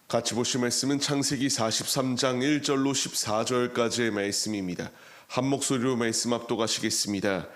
같이 보실 말씀은 창세기 43장 1절로 14절까지의 말씀입니다. 한 목소리로 말씀 압독하시겠습니다.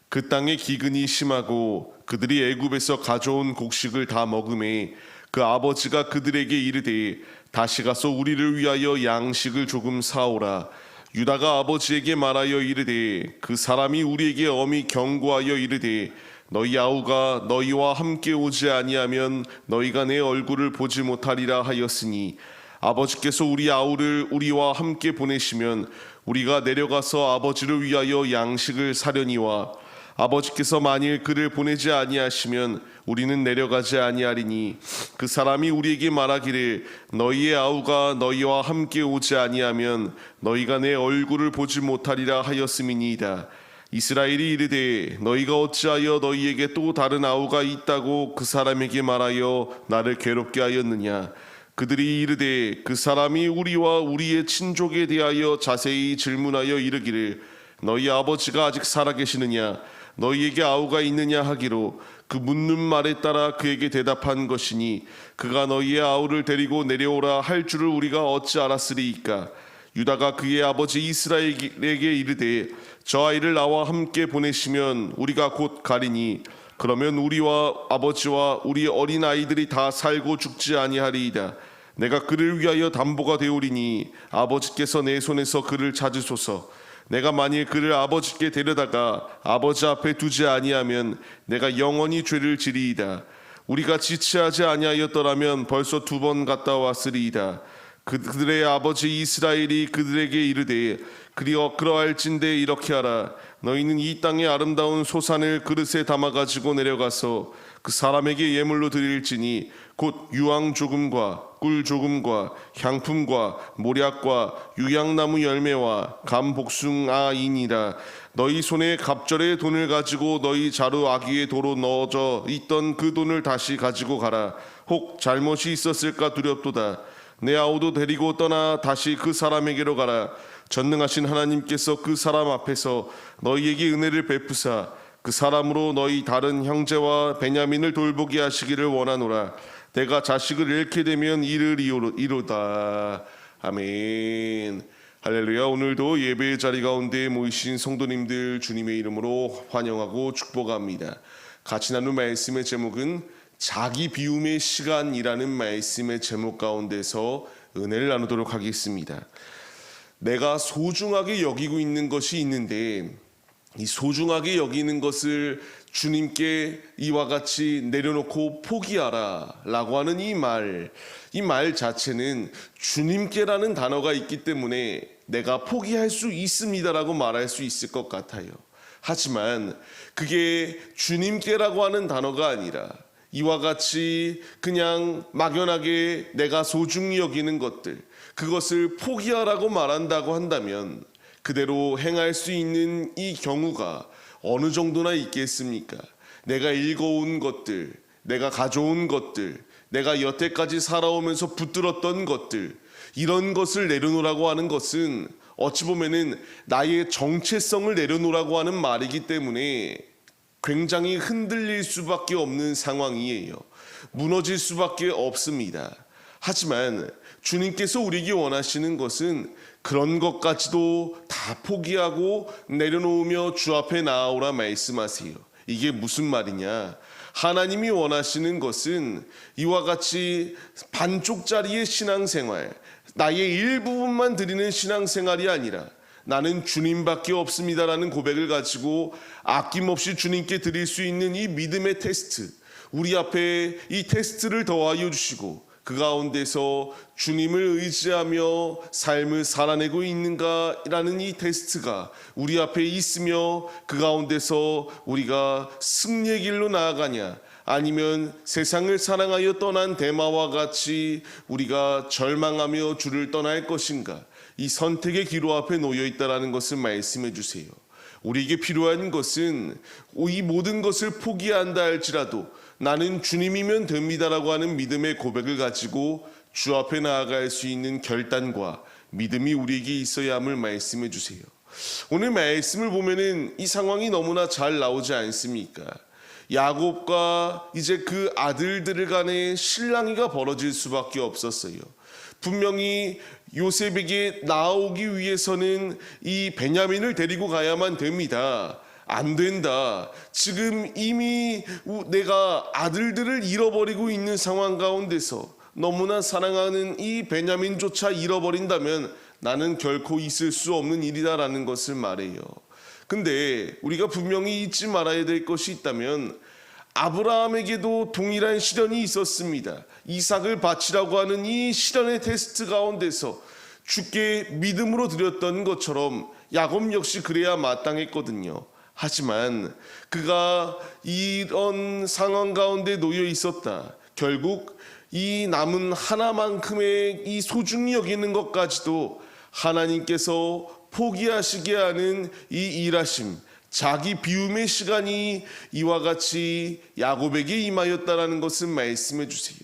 그 땅의 기근이 심하고 그들이 애굽에서 가져온 곡식을 다 먹음에 그 아버지가 그들에게 이르되 다시 가서 우리를 위하여 양식을 조금 사오라. 유다가 아버지에게 말하여 이르되 그 사람이 우리에게 엄히 경고하여 이르되 너희 아우가 너희와 함께 오지 아니하면 너희가 내 얼굴을 보지 못하리라 하였으니 아버지께서 우리 아우를 우리와 함께 보내시면 우리가 내려가서 아버지를 위하여 양식을 사려니와 아버지께서 만일 그를 보내지 아니하시면 우리는 내려가지 아니하리니 그 사람이 우리에게 말하기를 너희의 아우가 너희와 함께 오지 아니하면 너희가 내 얼굴을 보지 못하리라 하였음이니이다. 이스라엘이 이르되 너희가 어찌하여 너희에게 또 다른 아우가 있다고 그 사람에게 말하여 나를 괴롭게 하였느냐. 그들이 이르되 그 사람이 우리와 우리의 친족에 대하여 자세히 질문하여 이르기를 너희 아버지가 아직 살아계시느냐 너희에게 아우가 있느냐 하기로 그 묻는 말에 따라 그에게 대답한 것이니 그가 너희의 아우를 데리고 내려오라 할 줄을 우리가 어찌 알았으리이까. 유다가 그의 아버지 이스라엘에게 이르되 저 아이를 나와 함께 보내시면 우리가 곧 가리니 그러면 우리와 아버지와 우리 어린 아이들이 다 살고 죽지 아니하리이다. 내가 그를 위하여 담보가 되오리니 아버지께서 내 손에서 그를 찾으소서. 내가 만일 그를 아버지께 데려다가 아버지 앞에 두지 아니하면 내가 영원히 죄를 지리이다. 우리가 지체하지 아니하였더라면 벌써 2번 갔다 왔으리이다. 그들의 아버지 이스라엘이 그들에게 이르되 그러할진대 이렇게 하라. 너희는 이 땅의 아름다운 소산을 그릇에 담아가지고 내려가서 그 사람에게 예물로 드릴지니 곧 유황 조금과 꿀 조금과 향품과 모략과 유향나무 열매와 감 복숭아이니라. 너희 손에 갑절의 돈을 가지고 너희 자루 아귀의 도로 넣어져 있던 그 돈을 다시 가지고 가라. 혹 잘못이 있었을까 두렵도다. 내 아우도 데리고 떠나 다시 그 사람에게로 가라. 전능하신 하나님께서 그 사람 앞에서 너희에게 은혜를 베푸사 그 사람으로 너희 다른 형제와 베냐민을 돌보게 하시기를 원하노라. 내가 자식을 잃게 되면 이를 이루다. 아멘. 할렐루야. 오늘도 예배의 자리 가운데 모이신 성도님들 주님의 이름으로 환영하고 축복합니다. 같이 나눌 말씀의 제목은 자기 비움의 시간이라는 말씀의 제목 가운데서 은혜를 나누도록 하겠습니다. 내가 소중하게 여기고 있는 것이 있는데 이 소중하게 여기는 것을 주님께 이와 같이 내려놓고 포기하라 라고 하는 이 말 자체는 주님께라는 단어가 있기 때문에 내가 포기할 수 있습니다라고 말할 수 있을 것 같아요. 하지만 그게 주님께라고 하는 단어가 아니라 이와 같이 그냥 막연하게 내가 소중히 여기는 것들, 그것을 포기하라고 말한다고 한다면 그대로 행할 수 있는 이 경우가 어느 정도나 있겠습니까? 내가 읽어온 것들, 내가 가져온 것들, 내가 여태까지 살아오면서 붙들었던 것들, 이런 것을 내려놓으라고 하는 것은 어찌 보면은 나의 정체성을 내려놓으라고 하는 말이기 때문에 굉장히 흔들릴 수밖에 없는 상황이에요. 무너질 수밖에 없습니다. 하지만 주님께서 우리에게 원하시는 것은 그런 것까지도 다 포기하고 내려놓으며 주 앞에 나아오라 말씀하세요. 이게 무슨 말이냐? 하나님이 원하시는 것은 이와 같이 반쪽짜리의 신앙생활, 나의 일부분만 드리는 신앙생활이 아니라 나는 주님밖에 없습니다라는 고백을 가지고 아낌없이 주님께 드릴 수 있는 이 믿음의 테스트, 우리 앞에 이 테스트를 더하여 주시고 그 가운데서 주님을 의지하며 삶을 살아내고 있는가라는 이 테스트가 우리 앞에 있으며 그 가운데서 우리가 승리의 길로 나아가냐 아니면 세상을 사랑하여 떠난 데마와 같이 우리가 절망하며 주를 떠날 것인가, 이 선택의 기로 앞에 놓여 있다라는 것을 말씀해 주세요. 우리에게 필요한 것은 이 모든 것을 포기한다 할지라도 나는 주님이면 됩니다라고 하는 믿음의 고백을 가지고 주 앞에 나아갈 수 있는 결단과 믿음이 우리에게 있어야 함을 말씀해 주세요. 오늘 말씀을 보면은 이 상황이 너무나 잘 나오지 않습니까? 야곱과 이제 그 아들들 간의 실랑이가 벌어질 수밖에 없었어요. 분명히 요셉에게 나오기 위해서는 이 베냐민을 데리고 가야만 됩니다. 안 된다. 지금 이미 내가 아들들을 잃어버리고 있는 상황 가운데서 너무나 사랑하는 이 베냐민조차 잃어버린다면 나는 결코 있을 수 없는 일이다라는 것을 말해요. 근데 우리가 분명히 잊지 말아야 될 것이 있다면 아브라함에게도 동일한 시련이 있었습니다. 이삭을 바치라고 하는 이 시련의 테스트 가운데서 주께 믿음으로 드렸던 것처럼 야곱 역시 그래야 마땅했거든요. 하지만 그가 이런 상황 가운데 놓여 있었다. 결국 이 남은 하나만큼의 이 소중히 여기는 것까지도 하나님께서 포기하시게 하는 이 일하심, 자기 비움의 시간이 이와 같이 야곱에게 임하였다라는 것을 말씀해 주세요.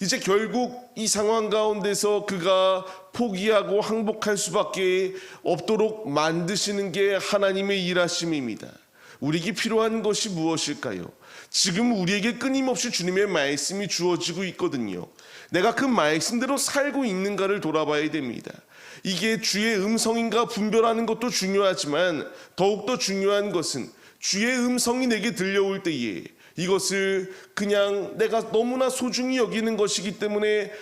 이제 결국 이 상황 가운데서 그가 포기하고 항복할 수밖에 없도록 만드시는 게 하나님의 일하심입니다. 우리에게 필요한 것이 무엇일까요? 지금 우리에게 끊임없이 주님의 말씀이 주어지고 있거든요. 내가 그 말씀대로 살고 있는가를 돌아봐야 됩니다. 이게 주의 음성인가 분별하는 것도 중요하지만 더욱더 중요한 것은 주의 음성이 내게 들려올 때에 이것을 그냥 내가 너무나 소중히 여기는 것이기 때문에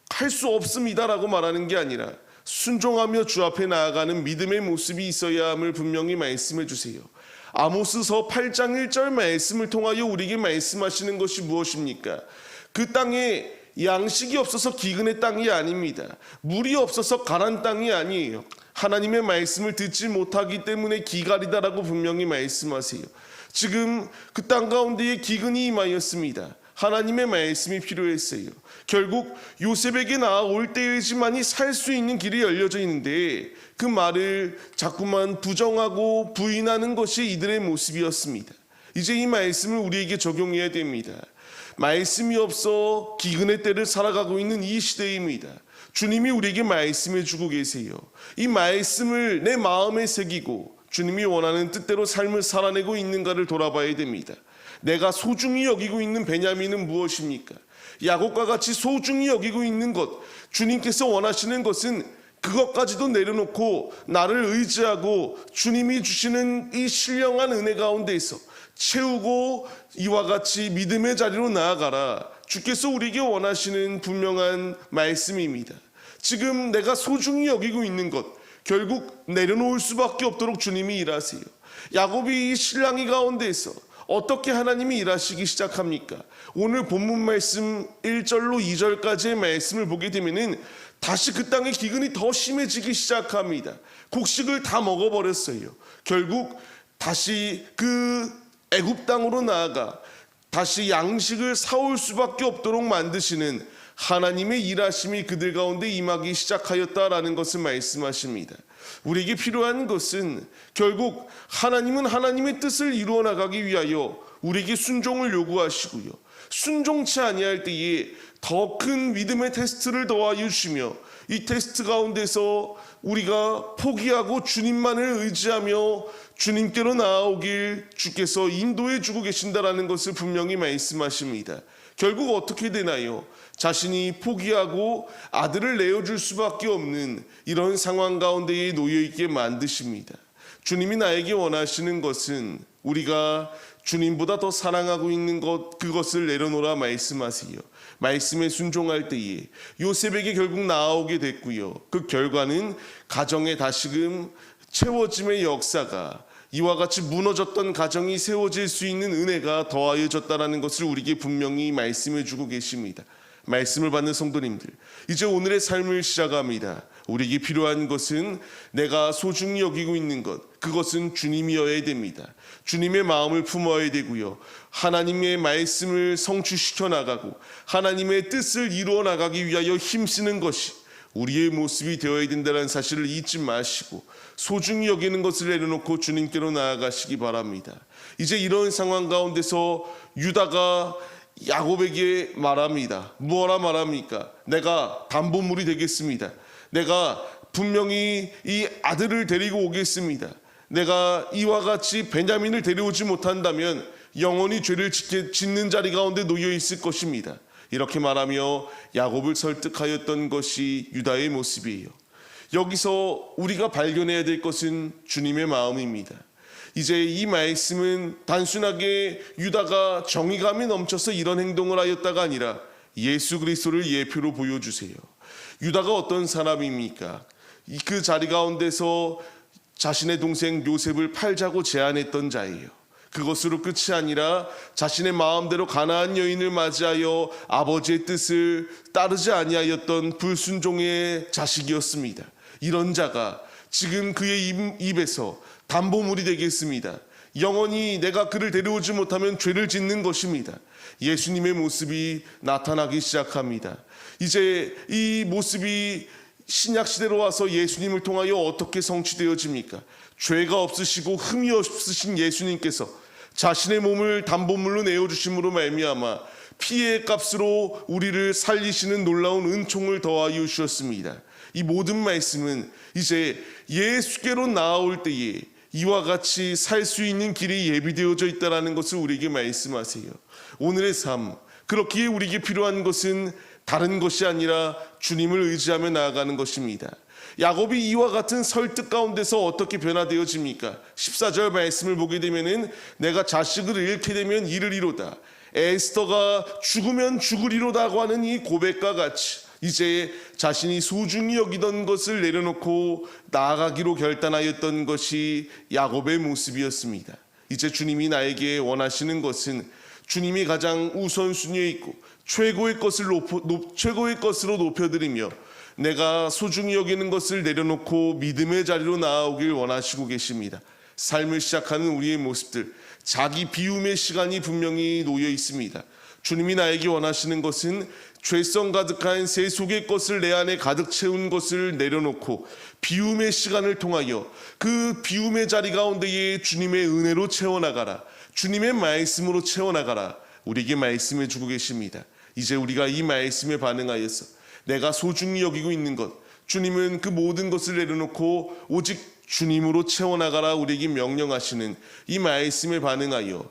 할 수 없습니다라고 말하는 게 아니라 순종하며 주 앞에 나아가는 믿음의 모습이 있어야 함을 분명히 말씀해 주세요. 아모스서 8장 1절 말씀을 통하여 우리에게 말씀하시는 것이 무엇입니까? 그 땅에 양식이 없어서 기근의 땅이 아닙니다. 물이 없어서 가난 땅이 아니에요. 하나님의 말씀을 듣지 못하기 때문에 기갈이다라고 분명히 말씀하세요. 지금 그 땅 가운데에 기근이 임하였습니다. 하나님의 말씀이 필요했어요. 결국 요셉에게 나아올 때이지만이 살 수 있는 길이 열려져 있는데 그 말을 자꾸만 부정하고 부인하는 것이 이들의 모습이었습니다. 이제 이 말씀을 우리에게 적용해야 됩니다. 말씀이 없어 기근의 때를 살아가고 있는 이 시대입니다. 주님이 우리에게 말씀해 주고 계세요. 이 말씀을 내 마음에 새기고 주님이 원하는 뜻대로 삶을 살아내고 있는가를 돌아봐야 됩니다. 내가 소중히 여기고 있는 베냐민은 무엇입니까? 야곱과 같이 소중히 여기고 있는 것, 주님께서 원하시는 것은 그것까지도 내려놓고 나를 의지하고 주님이 주시는 이 신령한 은혜 가운데에서 채우고 이와 같이 믿음의 자리로 나아가라. 주께서 우리에게 원하시는 분명한 말씀입니다. 지금 내가 소중히 여기고 있는 것, 결국 내려놓을 수밖에 없도록 주님이 일하세요. 야곱이 이 신랑이 가운데에서 어떻게 하나님이 일하시기 시작합니까? 오늘 본문 말씀 1절로 2절까지의 말씀을 보게 되면은 다시 그 땅의 기근이 더 심해지기 시작합니다. 곡식을 다 먹어버렸어요. 결국 다시 그 애굽 땅으로 나아가 다시 양식을 사올 수밖에 없도록 만드시는 하나님의 일하심이 그들 가운데 임하기 시작하였다라는 것을 말씀하십니다. 우리에게 필요한 것은 결국 하나님은 하나님의 뜻을 이루어 나가기 위하여 우리에게 순종을 요구하시고요. 순종치 아니할 때에 더 큰 믿음의 테스트를 더하여 주시며 이 테스트 가운데서 우리가 포기하고 주님만을 의지하며 주님께로 나아오길 주께서 인도해 주고 계신다라는 것을 분명히 말씀하십니다. 결국 어떻게 되나요? 자신이 포기하고 아들을 내어줄 수밖에 없는 이런 상황 가운데에 놓여있게 만드십니다. 주님이 나에게 원하시는 것은 우리가 주님보다 더 사랑하고 있는 것, 그것을 내려놓으라 말씀하세요. 말씀에 순종할 때에 요셉에게 결국 나아오게 됐고요. 그 결과는 가정에 다시금 채워짐의 역사가 이와 같이 무너졌던 가정이 세워질 수 있는 은혜가 더하여졌다는 것을 우리에게 분명히 말씀해 주고 계십니다. 말씀을 받는 성도님들, 이제 오늘의 삶을 시작합니다. 우리에게 필요한 것은 내가 소중히 여기고 있는 것, 그것은 주님이어야 됩니다. 주님의 마음을 품어야 되고요. 하나님의 말씀을 성취시켜 나가고 하나님의 뜻을 이루어 나가기 위하여 힘쓰는 것이 우리의 모습이 되어야 된다는 사실을 잊지 마시고 소중히 여기는 것을 내려놓고 주님께로 나아가시기 바랍니다. 이제 이런 상황 가운데서 유다가 야곱에게 말합니다. 뭐라 말합니까? 내가 담보물이 되겠습니다. 내가 분명히 이 아들을 데리고 오겠습니다. 내가 이와 같이 베냐민을 데려오지 못한다면 영원히 죄를 짓는 자리 가운데 놓여 있을 것입니다. 이렇게 말하며 야곱을 설득하였던 것이 유다의 모습이에요. 여기서 우리가 발견해야 될 것은 주님의 마음입니다. 이제 이 말씀은 단순하게 유다가 정의감이 넘쳐서 이런 행동을 하였다가 아니라 예수 그리스도를 예표로 보여주세요. 유다가 어떤 사람입니까? 그 자리 가운데서 자신의 동생 요셉을 팔자고 제안했던 자예요. 그것으로 끝이 아니라 자신의 마음대로 가나안 여인을 맞이하여 아버지의 뜻을 따르지 아니하였던 불순종의 자식이었습니다. 이런 자가 지금 그의 입에서 담보물이 되겠습니다. 영원히 내가 그를 데려오지 못하면 죄를 짓는 것입니다. 예수님의 모습이 나타나기 시작합니다. 이제 이 모습이 신약시대로 와서 예수님을 통하여 어떻게 성취되어집니까? 죄가 없으시고 흠이 없으신 예수님께서 자신의 몸을 담보물로 내어주심으로 말미암아 피의 값으로 우리를 살리시는 놀라운 은총을 더하여 주셨습니다. 이 모든 말씀은 이제 예수께로 나아올 때에 이와 같이 살 수 있는 길이 예비되어져 있다는 것을 우리에게 말씀하세요. 오늘의 삶, 그렇기에 우리에게 필요한 것은 다른 것이 아니라 주님을 의지하며 나아가는 것입니다. 야곱이 이와 같은 설득 가운데서 어떻게 변화되어집니까? 14절 말씀을 보게 되면은 내가 자식을 잃게 되면 이르리로다. 에스더가 죽으면 죽으리로다고 하는 이 고백과 같이 이제 자신이 소중히 여기던 것을 내려놓고 나아가기로 결단하였던 것이 야곱의 모습이었습니다. 이제 주님이 나에게 원하시는 것은 주님이 가장 우선순위에 있고 최고의 것으로 높여드리며 내가 소중히 여기는 것을 내려놓고 믿음의 자리로 나아오길 원하시고 계십니다. 삶을 시작하는 우리의 모습들, 자기 비움의 시간이 분명히 놓여 있습니다. 주님이 나에게 원하시는 것은 죄성 가득한 세속의 것을 내 안에 가득 채운 것을 내려놓고 비움의 시간을 통하여 그 비움의 자리 가운데에 주님의 은혜로 채워나가라, 주님의 말씀으로 채워나가라, 우리에게 말씀해 주고 계십니다. 이제 우리가 이 말씀에 반응하여서 내가 소중히 여기고 있는 것, 주님은 그 모든 것을 내려놓고 오직 주님으로 채워나가라 우리에게 명령하시는 이 말씀에 반응하여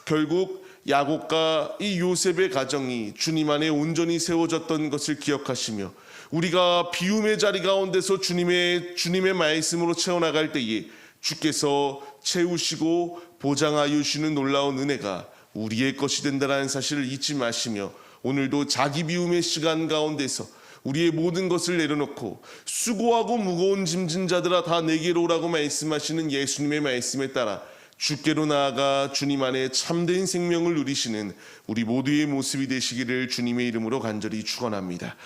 결국 야곱과 이 요셉의 가정이 주님 안에 온전히 세워졌던 것을 기억하시며 우리가 비움의 자리 가운데서 주님의 말씀으로 채워나갈 때에 주께서 채우시고 보장하여 주시는 놀라운 은혜가 우리의 것이 된다는 사실을 잊지 마시며 오늘도 자기 비움의 시간 가운데서 우리의 모든 것을 내려놓고 수고하고 무거운 짐진 자들아 다 내게로 오라고 말씀하시는 예수님의 말씀에 따라 주께로 나아가 주님 안에 참된 생명을 누리시는 우리 모두의 모습이 되시기를 주님의 이름으로 간절히 축원합니다.